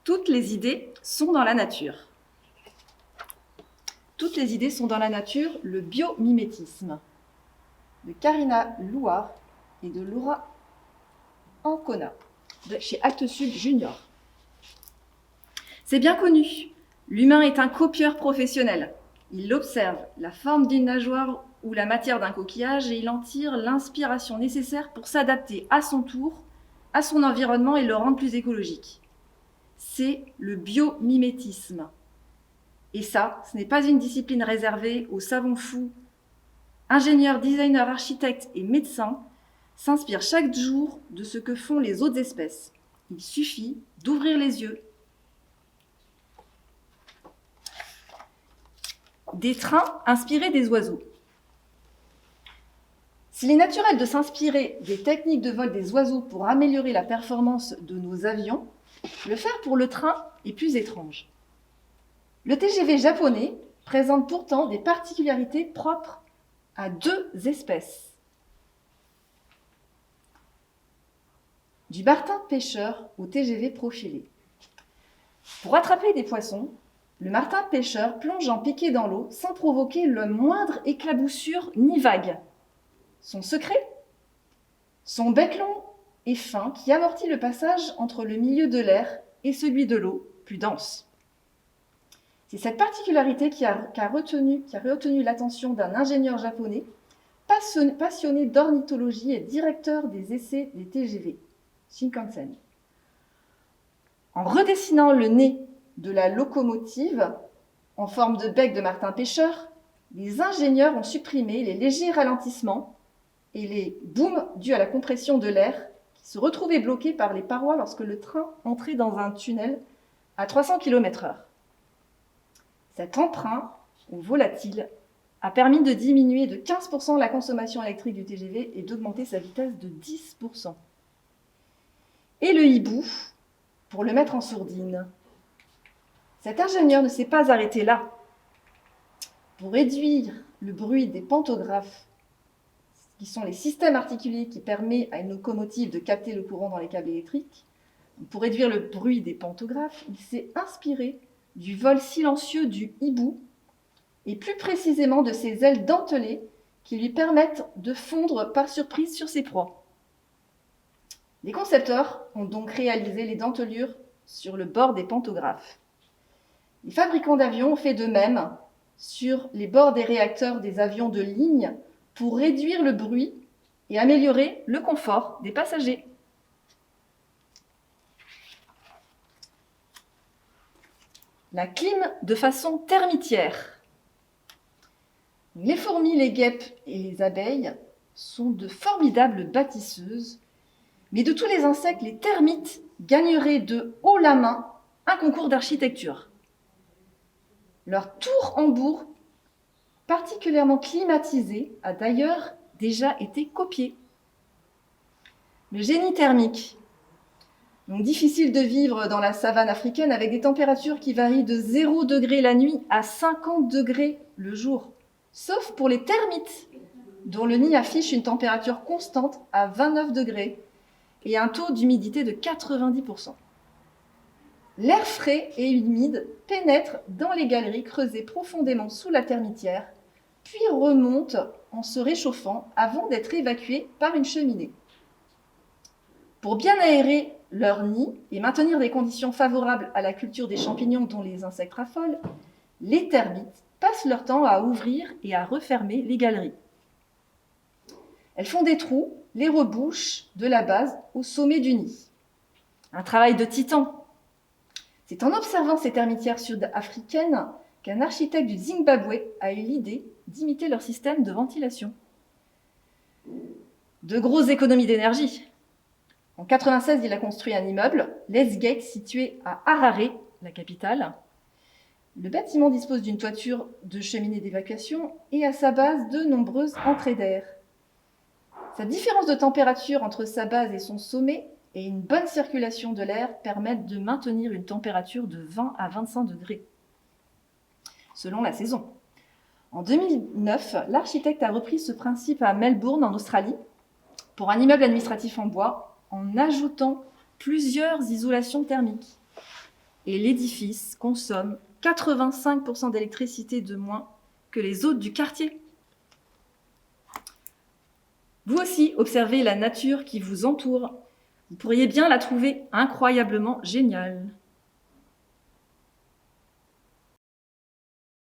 Toutes les idées sont dans la nature. Toutes les idées sont dans la nature, le biomimétisme, de Karina Louard et de Laura Ancona, chez Actes Sud Junior. C'est bien connu, l'humain est un copieur professionnel. Il observe la forme d'une nageoire ou la matière d'un coquillage et il en tire l'inspiration nécessaire pour s'adapter à son tour, à son environnement et le rendre plus écologique. C'est le biomimétisme. Et ça, ce n'est pas une discipline réservée aux savants fous. Ingénieurs, designers, architectes et médecins s'inspirent chaque jour de ce que font les autres espèces. Il suffit d'ouvrir les yeux. Des trains inspirés des oiseaux. S'il est naturel de s'inspirer des techniques de vol des oiseaux pour améliorer la performance de nos avions, le faire pour le train est plus étrange. Le TGV japonais présente pourtant des particularités propres à deux espèces. Du martin pêcheur au TGV profilé. Pour attraper des poissons, le martin pêcheur plonge en piqué dans l'eau sans provoquer le moindre éclaboussure ni vague. Son secret ? Son bec long et fin qui amortit le passage entre le milieu de l'air et celui de l'eau, plus dense. C'est cette particularité qui a retenu l'attention d'un ingénieur japonais passionné d'ornithologie et directeur des essais des TGV, Shinkansen. En redessinant le nez de la locomotive en forme de bec de martin pêcheur, les ingénieurs ont supprimé les légers ralentissements et les booms dus à la compression de l'air qui se retrouvaient bloqués par les parois lorsque le train entrait dans un tunnel à 300 km/h. Cet emprunt au volatile a permis de diminuer de 15% la consommation électrique du TGV et d'augmenter sa vitesse de 10%. Et le hibou, pour le mettre en sourdine. Cet ingénieur ne s'est pas arrêté là. Pour réduire le bruit des pantographes, qui sont les systèmes articulés qui permettent à une locomotive de capter le courant dans les câbles électriques, pour réduire le bruit des pantographes, il s'est inspiré du vol silencieux du hibou et plus précisément de ses ailes dentelées qui lui permettent de fondre par surprise sur ses proies. Les concepteurs ont donc réalisé les dentelures sur le bord des pantographes. Les fabricants d'avions ont fait de même sur les bords des réacteurs des avions de ligne pour réduire le bruit et améliorer le confort des passagers. La clim de façon termitière. Les fourmis, les guêpes et les abeilles sont de formidables bâtisseuses, mais de tous les insectes, les termites gagneraient de haut la main un concours d'architecture. Leur tour-en-bourg, particulièrement climatisé, a d'ailleurs déjà été copié. Le génie thermique. Donc difficile de vivre dans la savane africaine avec des températures qui varient de 0 degré la nuit à 50 degrés le jour, sauf pour les termites, dont le nid affiche une température constante à 29 degrés et un taux d'humidité de 90%. L'air frais et humide pénètre dans les galeries creusées profondément sous la termitière, puis remonte en se réchauffant avant d'être évacué par une cheminée. Pour bien aérer leur nid et maintenir des conditions favorables à la culture des champignons dont les insectes raffolent, les termites passent leur temps à ouvrir et à refermer les galeries. Elles font des trous, les rebouchent de la base au sommet du nid. Un travail de titan. C'est en observant ces termitières sud-africaines qu'un architecte du Zimbabwe a eu l'idée d'imiter leur système de ventilation. De grosses économies d'énergie. En 1996, il a construit un immeuble, l'Esgate, situé à Harare, la capitale. Le bâtiment dispose d'une toiture de cheminée d'évacuation et à sa base de nombreuses entrées d'air. Sa différence de température entre sa base et son sommet et une bonne circulation de l'air permettent de maintenir une température de 20 à 25 degrés, selon la saison. En 2009, l'architecte a repris ce principe à Melbourne, en Australie, pour un immeuble administratif en bois, en ajoutant plusieurs isolations thermiques. et l'édifice consomme 85% d'électricité de moins que les autres du quartier. Vous aussi, observez la nature qui vous entoure. Vous pourriez bien la trouver incroyablement géniale.